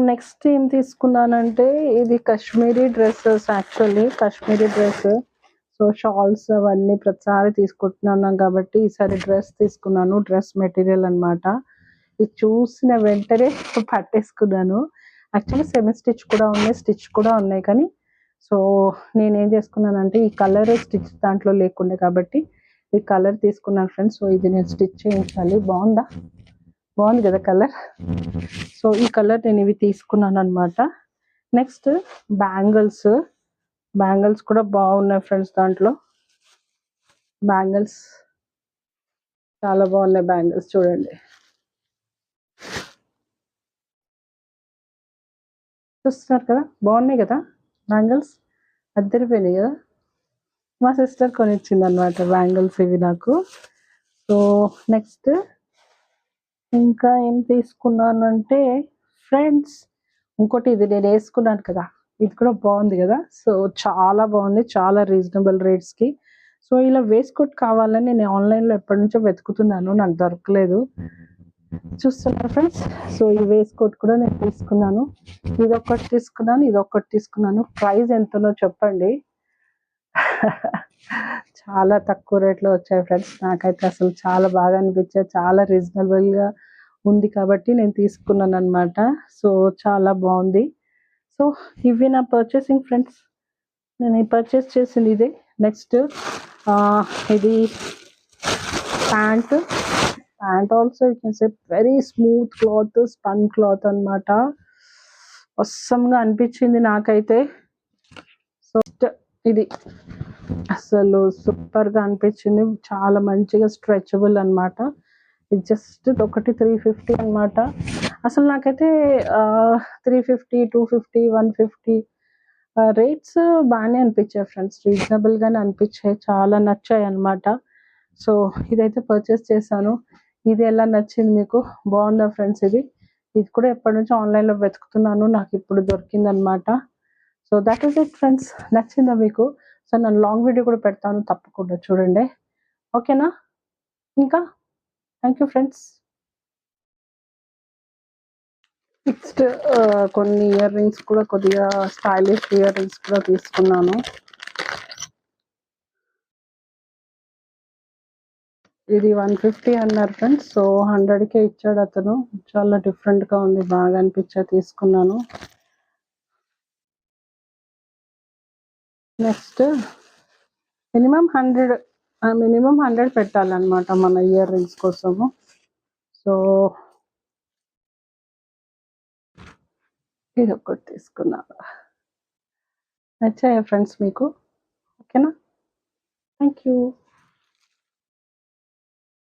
Next ఏం తీసుకున్నానంటే ఇది Kashmiri dresses, actually Kashmiri dress. So shawls అవన్నీ ప్రతిసారి తీసుకుంటున్నాను కాబట్టి ఈసారి డ్రెస్ తీసుకున్నాను. డ్రెస్ మెటీరియల్ అనమాట. ఇది చూసిన వెంటనే పట్టేసుకున్నాను. యాక్చువల్లీ సెమీ స్టిచ్ కూడా ఉన్నాయి, స్టిచ్ కూడా ఉన్నాయి. కానీ సో నేనేం చేసుకున్నానంటే ఈ కలర్ స్టిచ్ దాంట్లో లేకుండే కాబట్టి ఈ కలర్ తీసుకున్నాను ఫ్రెండ్స్. సో ఇది నేను స్టిచ్ చేయించాలి. బాగుంది కదా కలర్. సో ఈ కలర్ నేను ఇవి తీసుకున్నాను అనమాట. నెక్స్ట్ బ్యాంగిల్స్ కూడా బాగున్నాయి ఫ్రెండ్స్. దాంట్లో బ్యాంగిల్స్ చాలా బాగున్నాయి. బ్యాంగిల్స్ చూడండి, చూస్తున్నారు కదా, బాగున్నాయి కదా బ్యాంగిల్స్. అద్దరిపోయినాయి కదా. మా సిస్టర్ కొనిచ్చింది అనమాట బ్యాంగిల్స్ ఇవి నాకు. సో నెక్స్ట్ ఇంకా ఏం తీసుకున్నానంటే ఫ్రెండ్స్, ఇంకోటి ఇది నేను వేసుకున్నాను కదా, ఇది కూడా బాగుంది కదా. సో చాలా బాగుంది, చాలా రీజనబుల్ రేట్స్కి. సో ఇలా వేస్కోట్ కావాలని నేను ఆన్లైన్లో ఎప్పటి నుంచో వెతుకుతున్నాను, నాకు దొరకలేదు. చూస్తున్నారు ఫ్రెండ్స్. సో ఈ వేస్కోట్ కూడా నేను తీసుకున్నాను. ఇదొక్కటి తీసుకున్నాను. ప్రైస్ ఎంతనో చెప్పండి. చాలా తక్కువ రేట్లో వచ్చాయి ఫ్రెండ్స్. నాకైతే అసలు చాలా బాగా అనిపించాయి. చాలా రీజనబుల్గా ఉంది కాబట్టి నేను తీసుకున్నాను అనమాట. సో చాలా బాగుంది. సో ఇవి నా పర్చేసింగ్ ఫ్రెండ్స్. నేను పర్చేస్ చేసింది ఇదే. నెక్స్ట్ ఇది pant also you can say very smooth cloth, spun cloth అనమాట. అస్సంగా అనిపించింది నాకైతే. సో ఇది అసలు సూపర్గా అనిపించింది. చాలా మంచిగా స్ట్రెచబుల్ అనమాట. ఇది జస్ట్ ఒకటి 350 అనమాట. అసలు నాకైతే 350, 250, 150 రేట్స్ బాగానే అనిపించాయి ఫ్రెండ్స్. రీజనబుల్గానే అనిపించాయి, చాలా నచ్చాయి అనమాట. సో ఇదైతే పర్చేస్ చేశాను. ఇది ఎలా నచ్చింది మీకు? బాగుందా ఫ్రెండ్స్? ఇది కూడా ఎప్పటి నుంచో ఆన్లైన్లో వెతుకుతున్నాను, నాకు ఇప్పుడు దొరికిందనమాట. So that is it friends. నచ్చిందా మీకు? సో నేను లాంగ్ వీడియో కూడా పెడతాను, తప్పకుండా చూడండి. ఓకేనా? ఇంకా థ్యాంక్ యూ ఫ్రెండ్స్. నెక్స్ట్ కొన్ని ఇయర్ రింగ్స్ కూడా, కొద్దిగా స్టైలిష్ ఇయర్ రింగ్స్ కూడా తీసుకున్నాను. ఇది 150 అన్నారు ఫ్రెండ్స్. సో 100కే ఇచ్చాడు అతను. చాలా డిఫరెంట్గా ఉంది, బాగా అనిపించా, తీసుకున్నాను. నెక్స్ట్ మినిమం 100 పెట్టాలన్నమాట మన ఇయర్ రింగ్స్ కోసము. సో ఇది ఒకటి తీసుకున్నాను. నచ్చాయా ఫ్రెండ్స్ మీకు? ఓకేనా? Thank you.